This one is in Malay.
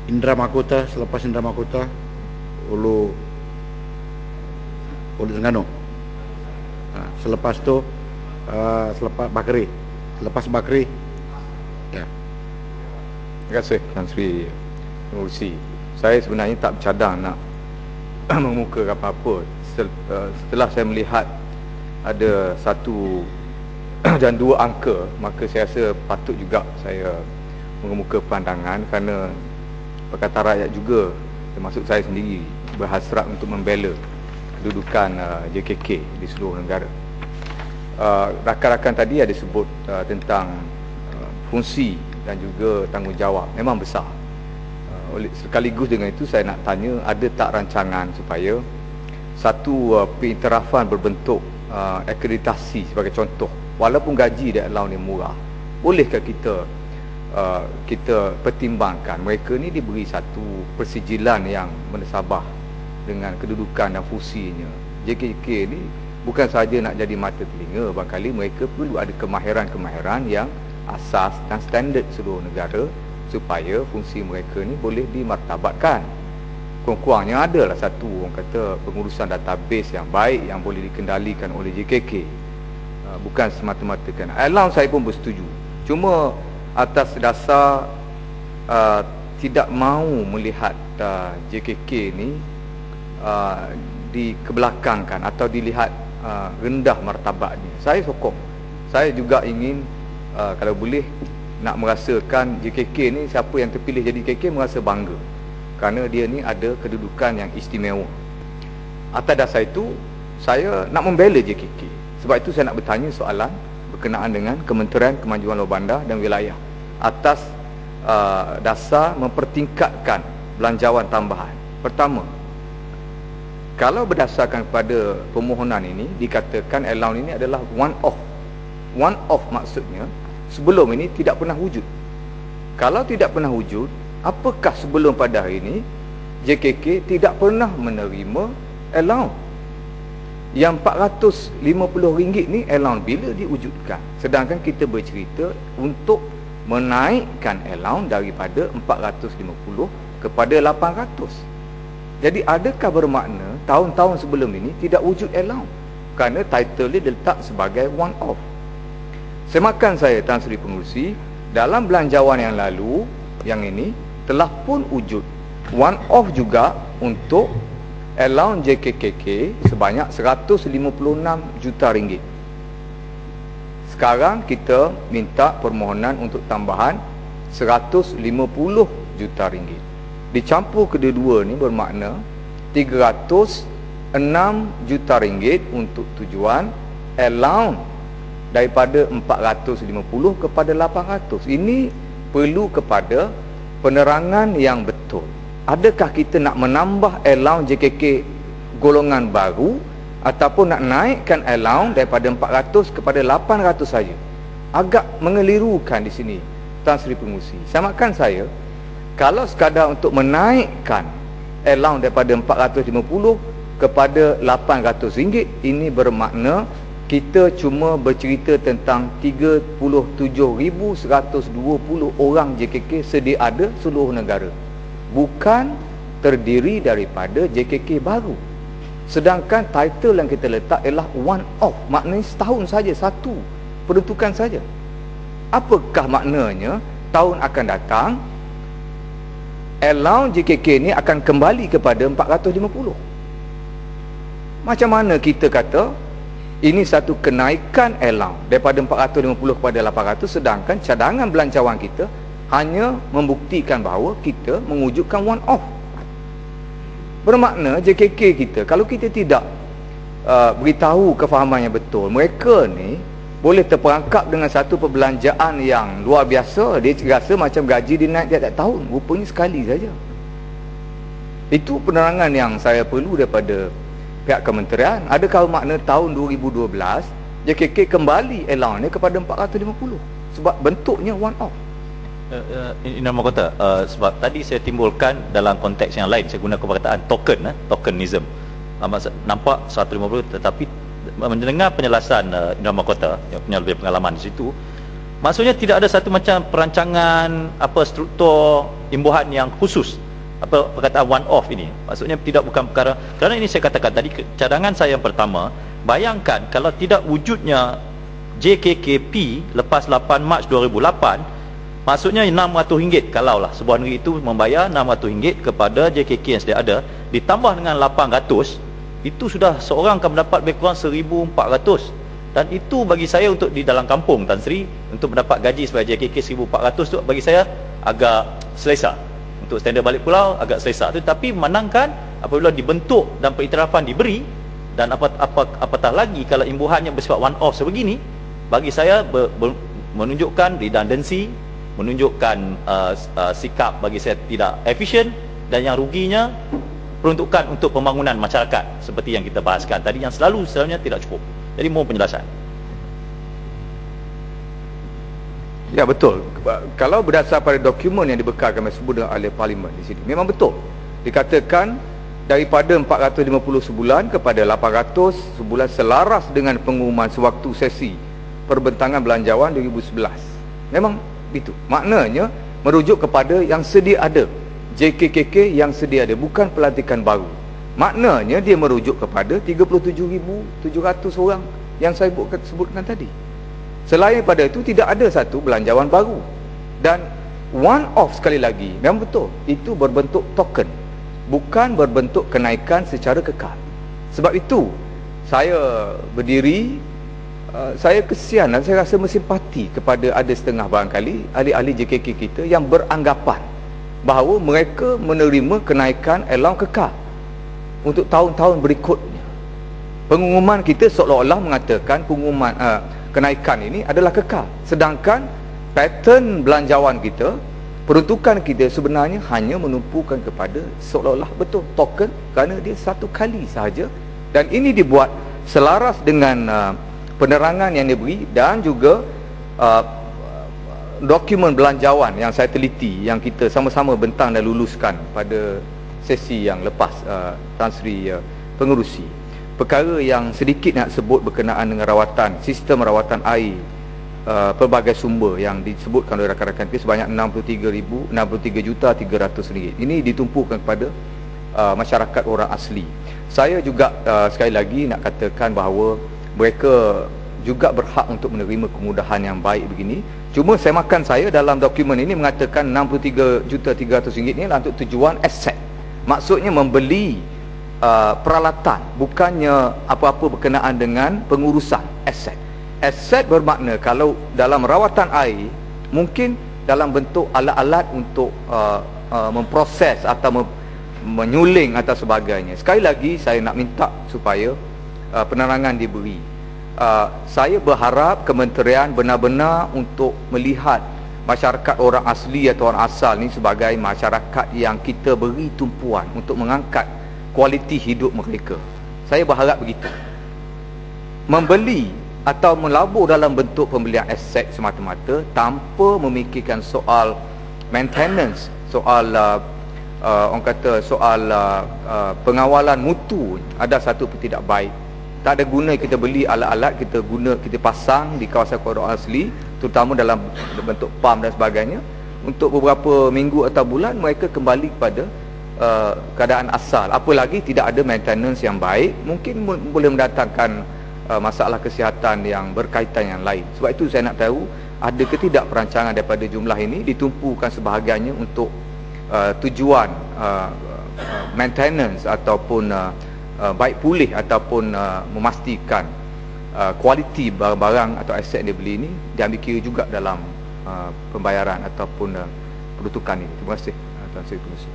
Indra Makota, selepas Indra Makota Ulu Terengganu. Selepas tu selepas Bakri. Selepas Bakri ya. Terima kasih Tan Sri Pengerusi. Saya sebenarnya tak bercadang nak mengemukakan apa-apa. Setelah saya melihat ada satu dan dua angka, maka saya rasa patut juga saya mengemuka pandangan, kerana Pakatan Rakyat juga, termasuk saya sendiri, berhasrat untuk membela kedudukan JKK di seluruh negara. Rakan-rakan tadi ada sebut tentang fungsi dan juga tanggungjawab, memang besar. Sekaligus dengan itu saya nak tanya, ada tak rancangan supaya satu pengiktirafan berbentuk akreditasi sebagai contoh, walaupun gaji di allowance ni murah, bolehkah kita pertimbangkan mereka ni diberi satu persijilan yang menasabah dengan kedudukan dan fungsinya. JKK ni bukan saja nak jadi mata telinga, barangkali mereka perlu ada kemahiran-kemahiran yang asas dan standard seluruh negara supaya fungsi mereka ni boleh dimartabatkan. Kurang-kurangnya adalah satu, orang kata, pengurusan database yang baik yang boleh dikendalikan oleh JKK. Bukan semata-mata kan allowance, saya pun bersetuju, cuma atas dasar tidak mahu melihat JKK ni dikebelakangkan atau dilihat rendah martabatnya. Saya sokong, saya juga ingin kalau boleh nak merasakan JKK ni, siapa yang terpilih jadi JKK merasa bangga kerana dia ni ada kedudukan yang istimewa. Atas dasar itu saya nak membela JKK. Sebab itu saya nak bertanya soalan berkenaan dengan Kementerian Kemajuan Luar Bandar dan Wilayah atas dasar mempertingkatkan belanjawan tambahan. Pertama, kalau berdasarkan kepada permohonan ini dikatakan allowance ini adalah one off. One off maksudnya sebelum ini tidak pernah wujud. Kalau tidak pernah wujud, apakah sebelum pada hari ini JKK tidak pernah menerima allowance? Yang RM450 ni allowance bila diwujudkan? Sedangkan kita bercerita untuk menaikkan allowance daripada 450 kepada 800. Jadi adakah bermakna tahun-tahun sebelum ini tidak wujud allowance? Kerana title dia letak sebagai one off. Semakan saya Tan Sri Pengerusi, dalam belanjawan yang lalu, yang ini telah pun wujud one off juga untuk allowance JKKK sebanyak 156 juta ringgit. Sekarang kita minta permohonan untuk tambahan 150 juta ringgit. Dicampur kedua-dua ni bermakna 306 juta ringgit untuk tujuan allowance daripada 450 kepada 800. Ini perlu kepada penerangan yang betul. Adakah kita nak menambah allowance JKK golongan baru ataupun nak naikkan allowance daripada 400 kepada 800 saja? Agak mengelirukan di sini Tan Sri Pengerusi. Samakan saya, kalau sekadar untuk menaikkan allowance daripada 450 kepada 800 ringgit, ini bermakna kita cuma bercerita tentang 37,120 orang JKK sedia ada seluruh negara, bukan terdiri daripada JKK baru. Sedangkan title yang kita letak ialah one off, maknanya setahun saja, satu peruntukan saja. Apakah maknanya tahun akan datang allowance JKK ni akan kembali kepada 450? Macam mana kita kata ini satu kenaikan allowance daripada 450 kepada 800, sedangkan cadangan belanjawan kita hanya membuktikan bahawa kita mewujudkan one off. Bermakna JKK kita, kalau kita tidak beritahu kefahaman yang betul, mereka ni boleh terperangkap dengan satu perbelanjaan yang luar biasa. Dia rasa macam gaji dia naik tiap-tiap tahun, rupanya sekali saja. Itu penerangan yang saya perlu daripada pihak kementerian. Adakah makna tahun 2012 JKK kembali allowance kepada 450 sebab bentuknya one off? Indra Makota, sebab tadi saya timbulkan dalam konteks yang lain, saya gunakan perkataan tokenism. Nampak 150, tetapi mendengar penjelasan Indra Makota yang punya lebih pengalaman di situ, Maksudnya tidak ada satu macam perancangan struktur imbuhan yang khusus, perkataan one off ini. Maksudnya bukan perkara, kerana ini saya katakan tadi, cadangan saya yang pertama, bayangkan kalau tidak wujudnya JKKP lepas 8 Mac 2008, maksudnya RM600 kalaulah sebuah negeri itu membayar RM600 kepada JKK yang sedia ada, ditambah dengan 800, itu sudah seorang akan mendapat lebih kurang 1,400. Dan itu bagi saya untuk di dalam kampung, Tan Sri, untuk mendapat gaji sebagai JKK 1,400 tu bagi saya agak selesa. Untuk standard balik pulau agak selesa. Tetapi menangkan apabila dibentuk dan periktirafan diberi, dan apatah lagi kalau imbuhannya bersifat one off sebegini, bagi saya menunjukkan redundancy, menunjukkan sikap bagi saya tidak efisien, dan yang ruginya peruntukan untuk pembangunan masyarakat seperti yang kita bahaskan tadi, yang selalunya tidak cukup. Jadi mohon penjelasan. Ya, betul. Kalau berdasar pada dokumen yang dibekalkan sebut oleh Parlimen di sini, memang betul dikatakan daripada 450 sebulan kepada 800 sebulan, selaras dengan pengumuman sewaktu sesi perbentangan belanjawan 2011. Memang itu maknanya merujuk kepada yang sedia ada, JKKK yang sedia ada, bukan pelantikan baru. Maknanya dia merujuk kepada 37,700 orang yang saya sebutkan tadi. Selain pada itu tidak ada satu belanjawan baru. Dan one off, sekali lagi, memang betul itu berbentuk token, bukan berbentuk kenaikan secara kekal. Sebab itu saya berdiri, saya kesian dan saya rasa bersimpati kepada ada setengah barangkali ahli-ahli JKK kita yang beranggapan bahawa mereka menerima kenaikan allowance kekal untuk tahun-tahun berikutnya. Pengumuman kita seolah-olah mengatakan pengumuman kenaikan ini adalah kekal, sedangkan pattern belanjawan kita, peruntukan kita sebenarnya hanya menumpukan kepada seolah-olah betul token, kerana dia satu kali sahaja. Dan ini dibuat selaras dengan penerangan yang diberi dan juga dokumen belanjawan yang saya teliti, yang kita sama-sama bentang dan luluskan pada sesi yang lepas, Tan Sri Pengerusi. Perkara yang sedikit nak sebut berkenaan dengan rawatan, sistem rawatan air pelbagai sumber yang disebutkan oleh rakan-rakan kita sebanyak 63,300 ringgit. Ini ditumpukan kepada masyarakat orang asli. Saya juga sekali lagi nak katakan bahawa mereka juga berhak untuk menerima kemudahan yang baik begini. Cuma semakan saya dalam dokumen ini mengatakan 63,300 ringgit ni adalah untuk tujuan aset. Maksudnya membeli peralatan, bukannya apa-apa berkenaan dengan pengurusan aset. Aset bermakna kalau dalam rawatan air, mungkin dalam bentuk alat-alat untuk memproses atau menyuling atau sebagainya. Sekali lagi saya nak minta supaya penerangan diberi. Saya berharap kementerian benar-benar untuk melihat masyarakat orang asli atau orang asal ni sebagai masyarakat yang kita beri tumpuan untuk mengangkat kualiti hidup mereka. Saya berharap begitu. Membeli atau melabur dalam bentuk pembelian aset semata-mata tanpa memikirkan soal maintenance, soal orang kata soal pengawalan mutu, ada satu pun tidak baik. Tak ada guna kita beli alat-alat, kita pasang di kawasan koridor asli, terutama dalam bentuk pam dan sebagainya. Untuk beberapa minggu atau bulan mereka kembali kepada keadaan asal. Apalagi tidak ada maintenance yang baik, mungkin boleh mendatangkan masalah kesihatan yang berkaitan yang lain. Sebab itu saya nak tahu, ada ke tidak perancangan daripada jumlah ini ditumpukan sebahagiannya untuk tujuan maintenance ataupun baik pulih ataupun memastikan kualiti barang-barang atau aset yang dibeli ini diambil kira juga dalam pembayaran ataupun peruntukan ini. Terima kasih. Tuan Sri Pengerusi.